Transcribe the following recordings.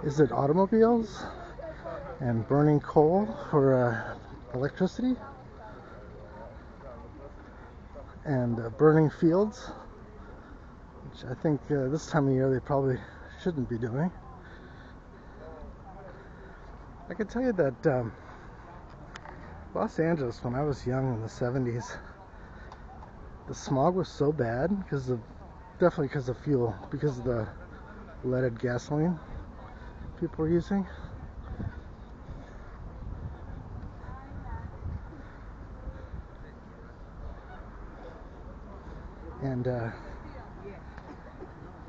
Is it automobiles and burning coal for electricity and burning fields, which I think this time of year they probably shouldn't be doing. I can tell you that Los Angeles, when I was young in the 70s, the smog was so bad definitely because of fuel, because of the leaded gasoline people were using. And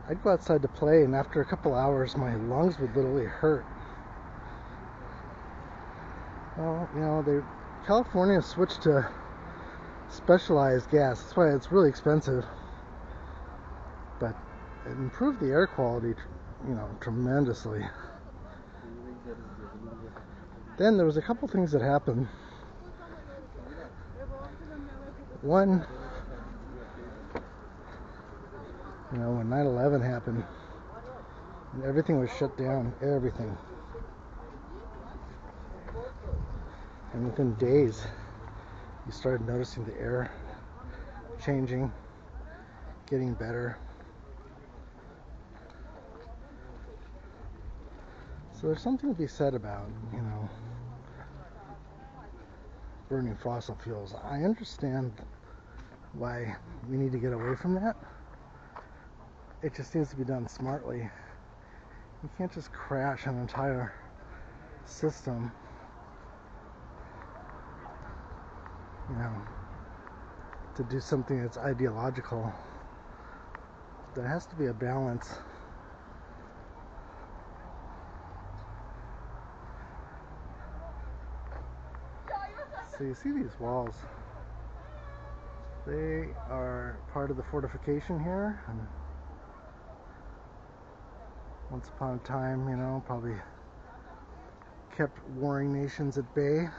I'd go outside to play, and after a couple hours my lungs would literally hurt. Well, California switched to specialized gas. That's why it's really expensive. But it improved the air quality, tremendously. Then there was a couple things that happened. One, when 9/11 happened, and everything was shut down, everything. And within days, you started noticing the air changing, getting better. So there's something to be said about, burning fossil fuels. I understand why we need to get away from that. It just needs to be done smartly. You can't just crash an entire system, to do something that's ideological. There has to be a balance. So you see these walls. They are part of the fortification here, and once upon a time, probably kept warring nations at bay.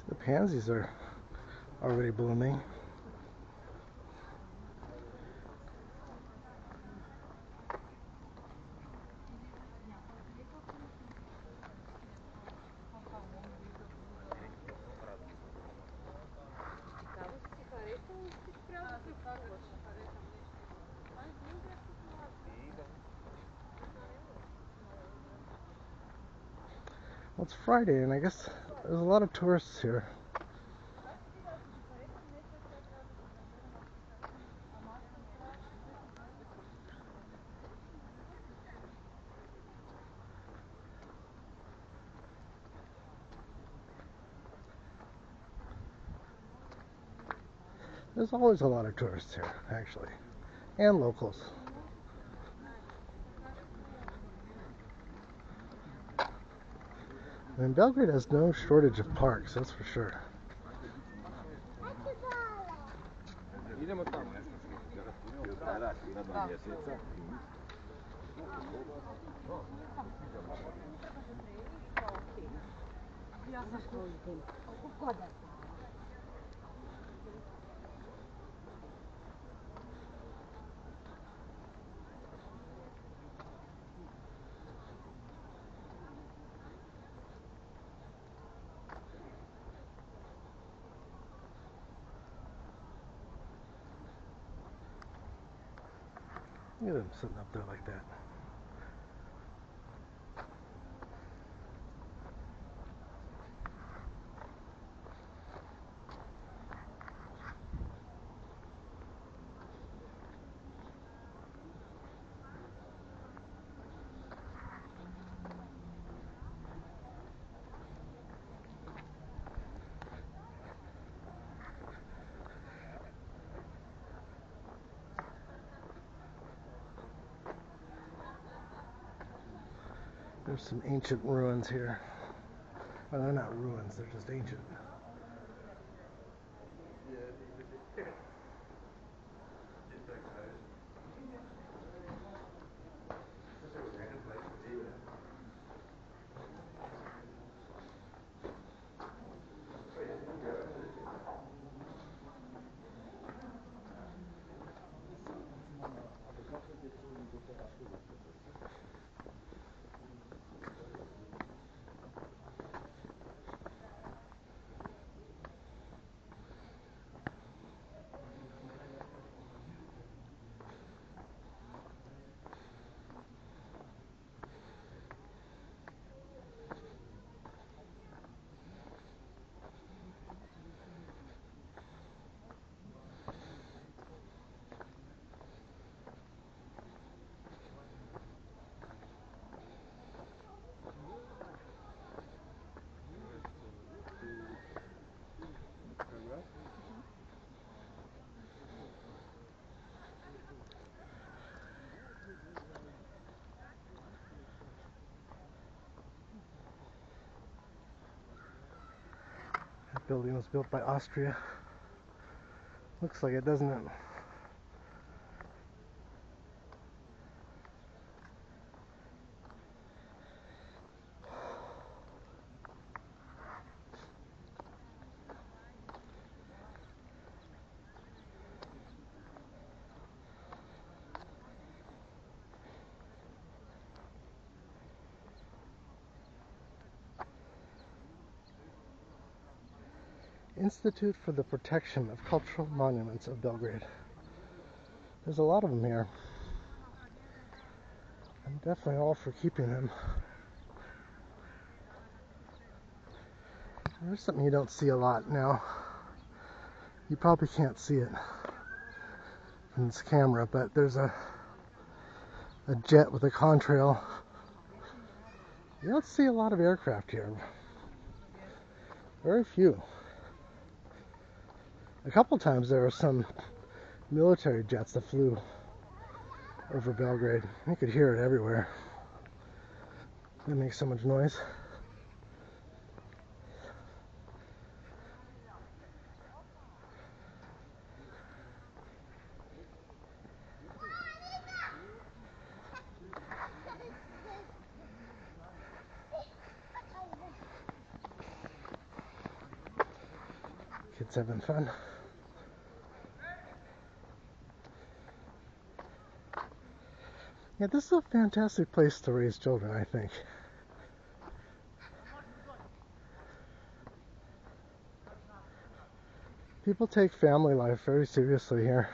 The pansies are already blooming. Well, it's Friday, and I guess there's a lot of tourists here. There's always a lot of tourists here, actually, and locals. And Belgrade has no shortage of parks, that's for sure. Look at them sitting up there like that. There's some ancient ruins here. Well, they're not ruins, they're just ancient. That building was built by Austria. Looks like it, doesn't it? Institute for the Protection of Cultural Monuments of Belgrade. There's a lot of them here. I'm definitely all for keeping them. There's something you don't see a lot now. You probably can't see it from this camera, but there's a jet with a contrail. You don't see a lot of aircraft here. Very few. A couple times there were some military jets that flew over Belgrade. You could hear it everywhere. It makes so much noise. Kids having fun. Yeah, this is a fantastic place to raise children, I think. People take family life very seriously here.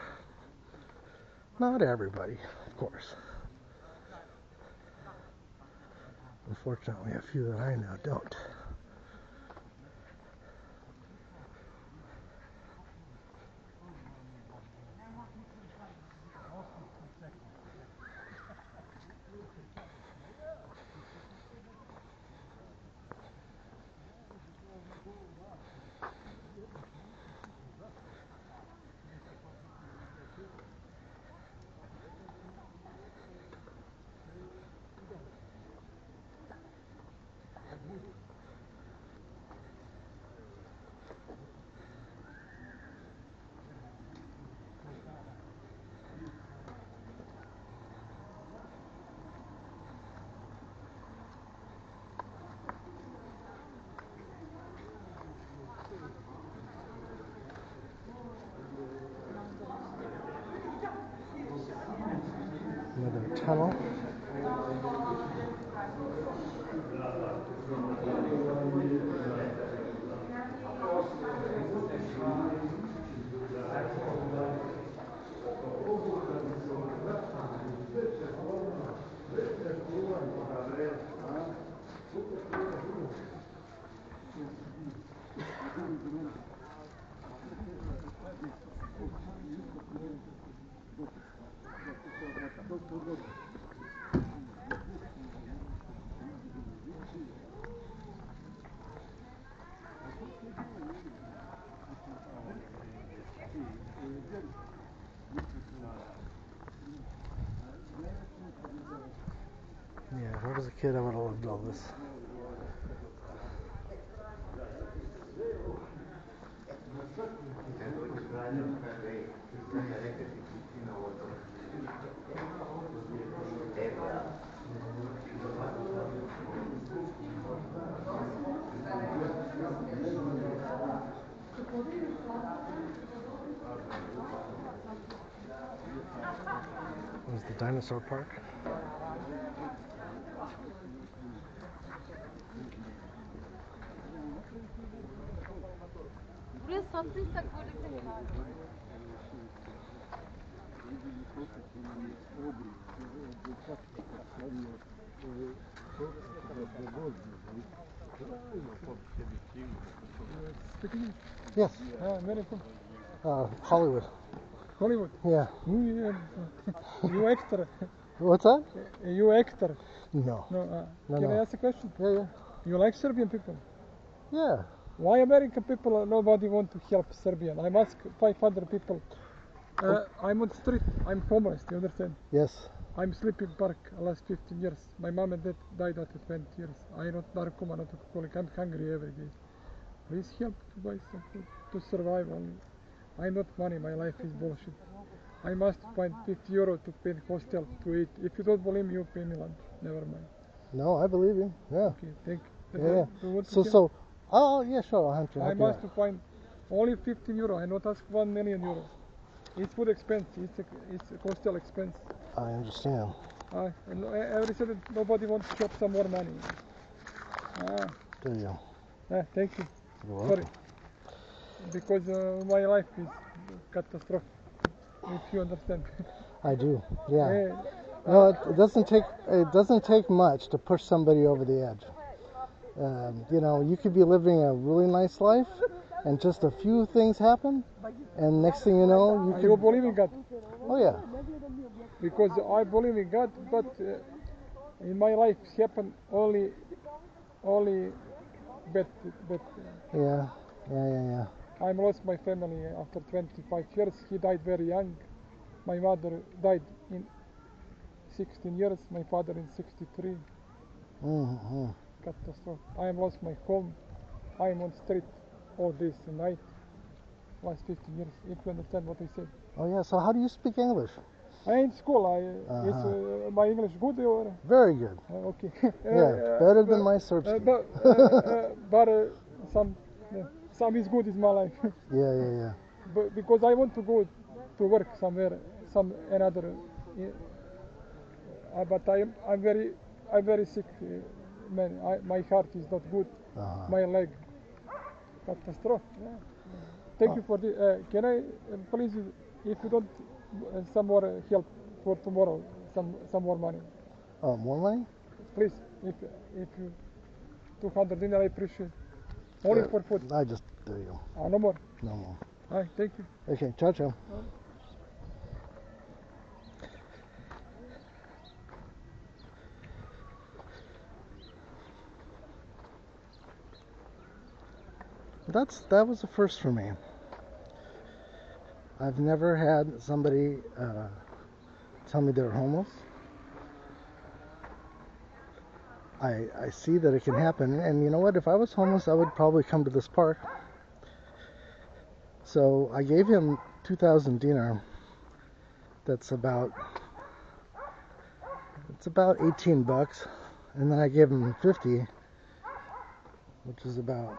Not everybody, of course. Unfortunately, a few that I know don't. Another tunnel. kid, I would have loved all this. There's the dinosaur park. Buraya sattıysak böyle tekrar. Yes. Very cool. Hollywood. Hollywood. Yeah. You actor. What's that? You actor. No. No. No, Can no. I ask a question? Yeah. You like Serbian people? Yeah. Why American people nobody want to help Serbian? I'm ask 500 people. I'm on the street. I'm homeless. You understand? Yes. I'm sleeping park last 15 years. My mom and dad died after 20 years. I'm not narcoman, not alcoholic. I'm hungry every day. Please help to buy some food to survive only. I not money. My life is bullshit. I must find 50 euro to pay hostel to eat. If you don't believe me, you pay me lunch. Never mind. No, I believe you. Yeah. Okay, thank you. Yeah. Do you want to So, oh yeah, sure. I'll help you. I must find only 15 euro. I not ask 1 million euro. It's food expense. It's a hostel expense. I understand. And every sudden nobody wants to shop some more money. Do you? Thank you. You're welcome. Sorry. Because my life is catastrophe. If you understand. I do. Yeah. Uh, No, it doesn't take much to push somebody over the edge. You know, you could be living a really nice life, and just a few things happen, and next thing you know, you You believe in God? Oh yeah. Because I believe in God, but in my life happened only bad. Yeah. I lost my family after 25 years. He died very young. My mother died in 16 years. My father in 63. Mm-hmm. Catastrophe. I lost my home. I'm on street all this night. Last 15 years. If you understand what I said. Oh yeah. So how do you speak English? I in school. Is my English good or? Very good. Okay. Yeah, better than my Serbsky. But some is good in my life. Yeah. But because I want to go to work somewhere, another. But I'm very sick, man. My heart is not good. My leg, catastrophe. Yeah. Thank you for the. Can I please, if you don't, some more help for tomorrow, some more money. Oh, more money? Please, if you 200 dinar, I appreciate. Only for food. I just there you go. No more. No more. All right, thank you. Okay, ciao. That was a first for me. I've never had somebody tell me they're homeless. I see that it can happen, and you know what? If I was homeless, I would probably come to this park. So I gave him 2,000 dinar. That's about 18 bucks, and then I gave him 50, which is about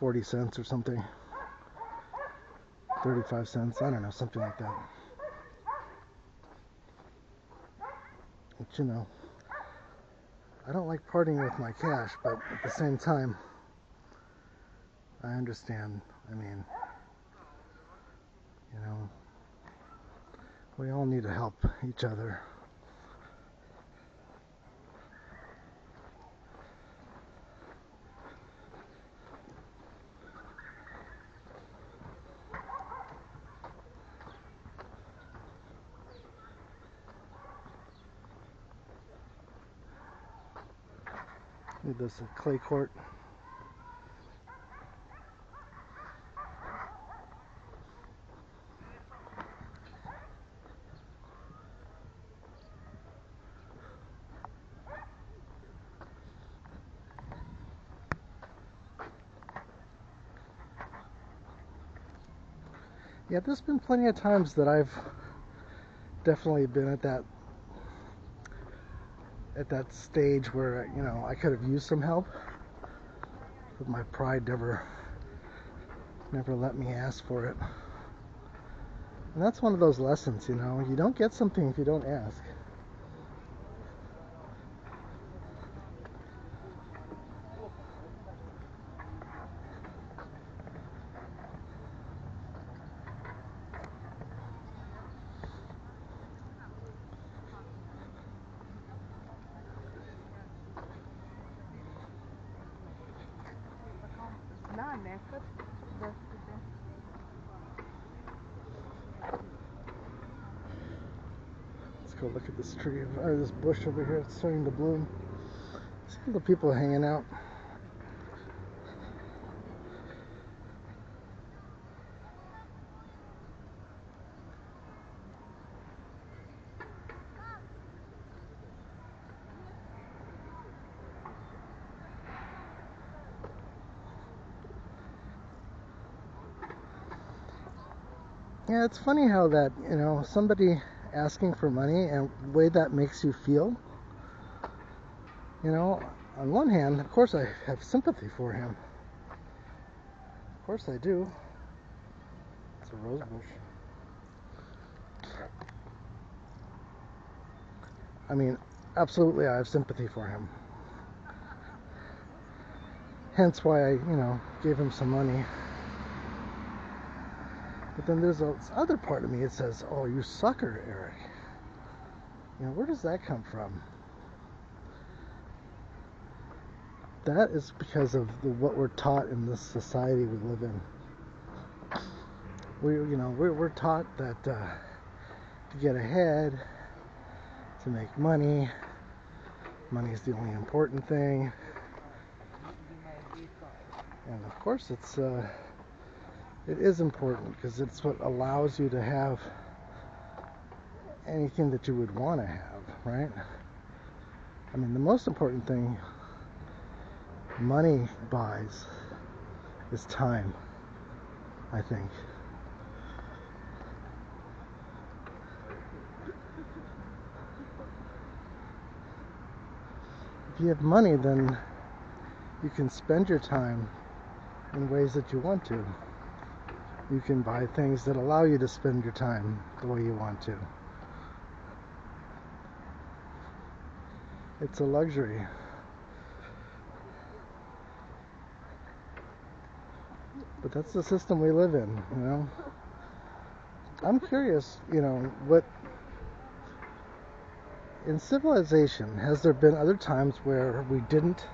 40 cents or something, 35 cents, I don't know, something like that. But you know, I don't like parting with my cash, but at the same time, I understand. I mean, you know, we all need to help each other. This is a clay court. Yeah, there's been plenty of times that I've definitely been at that stage where, you know, I could have used some help, but my pride never let me ask for it. And that's one of those lessons, you know, you don't get something if you don't ask. Let's go look at this tree, or this bush over here. It's starting to bloom. See all the people hanging out. Yeah, it's funny how that, you know, somebody asking for money and the way that makes you feel. You know, on one hand, of course I have sympathy for him. Of course I do. It's a rose bush. I mean, absolutely I have sympathy for him. Hence why I, you know, gave him some money. But then there's this other part of me that says, oh, you sucker, Eric. You know, where does that come from? That is because of what we're taught in this society we live in. We're taught that to get ahead, to make money is the only important thing. And of course it is important because it's what allows you to have anything that you would want to have, right? I mean, the most important thing money buys is time, I think. If you have money, then you can spend your time in ways that you want to. You can buy things that allow you to spend your time the way you want to. It's a luxury. But that's the system we live in, you know. I'm curious, you know, what in civilization, has there been other times where we didn't,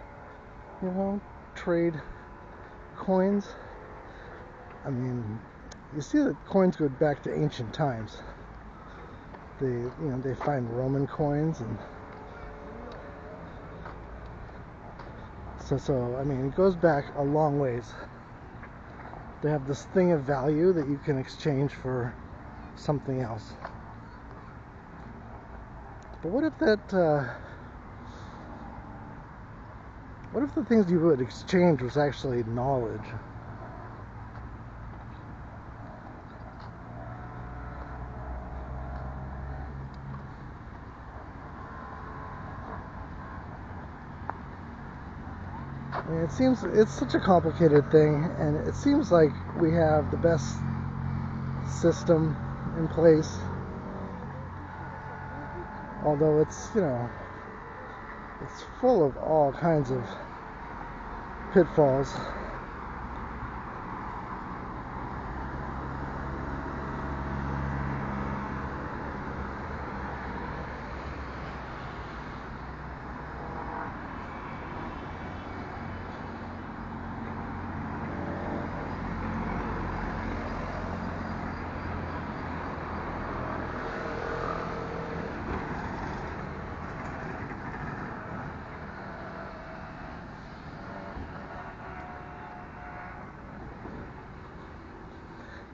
you know, trade coins? I mean, you see that coins go back to ancient times. They find Roman coins, and so I mean, it goes back a long ways. They have this thing of value that you can exchange for something else. But what if the things you would exchange was actually knowledge? I mean, it's such a complicated thing, and it seems like we have the best system in place, although it's, you know, it's full of all kinds of pitfalls.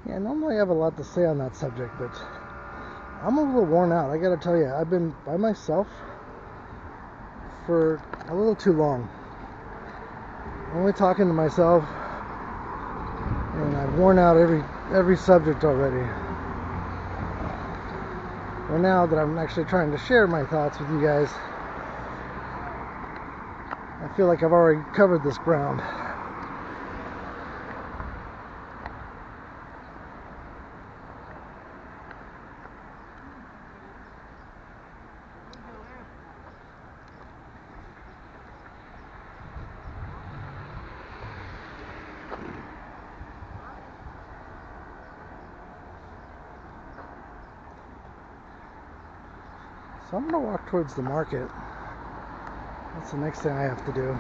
Yeah, normally I have a lot to say on that subject, but I'm a little worn out. I gotta tell you, I've been by myself for a little too long. Only talking to myself, and I've worn out every subject already. Well, now that I'm actually trying to share my thoughts with you guys, I feel like I've already covered this ground. So I'm going to walk towards the market. That's the next thing I have to do.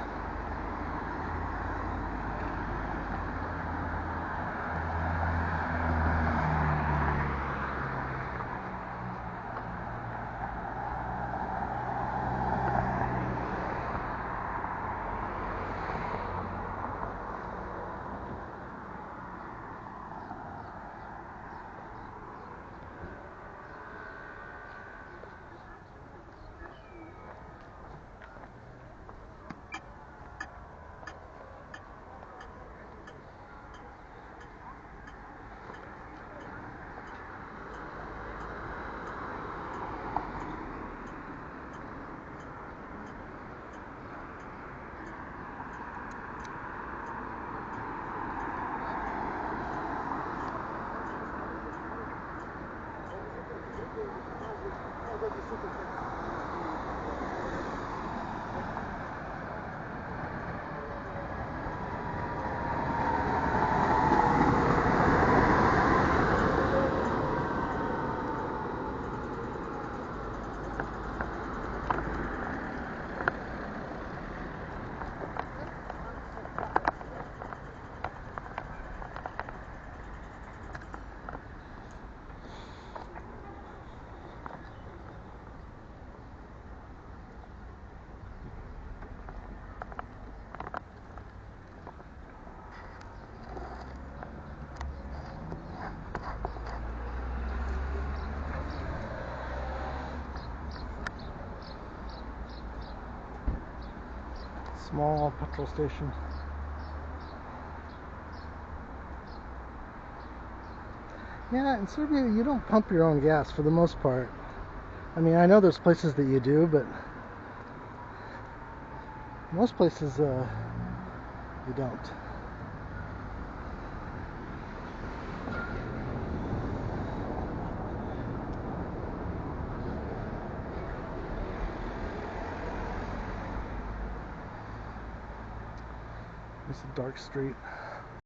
Small petrol station. Yeah, in Serbia you don't pump your own gas for the most part. I mean, I know there's places that you do, but most places you don't. It's a dark street.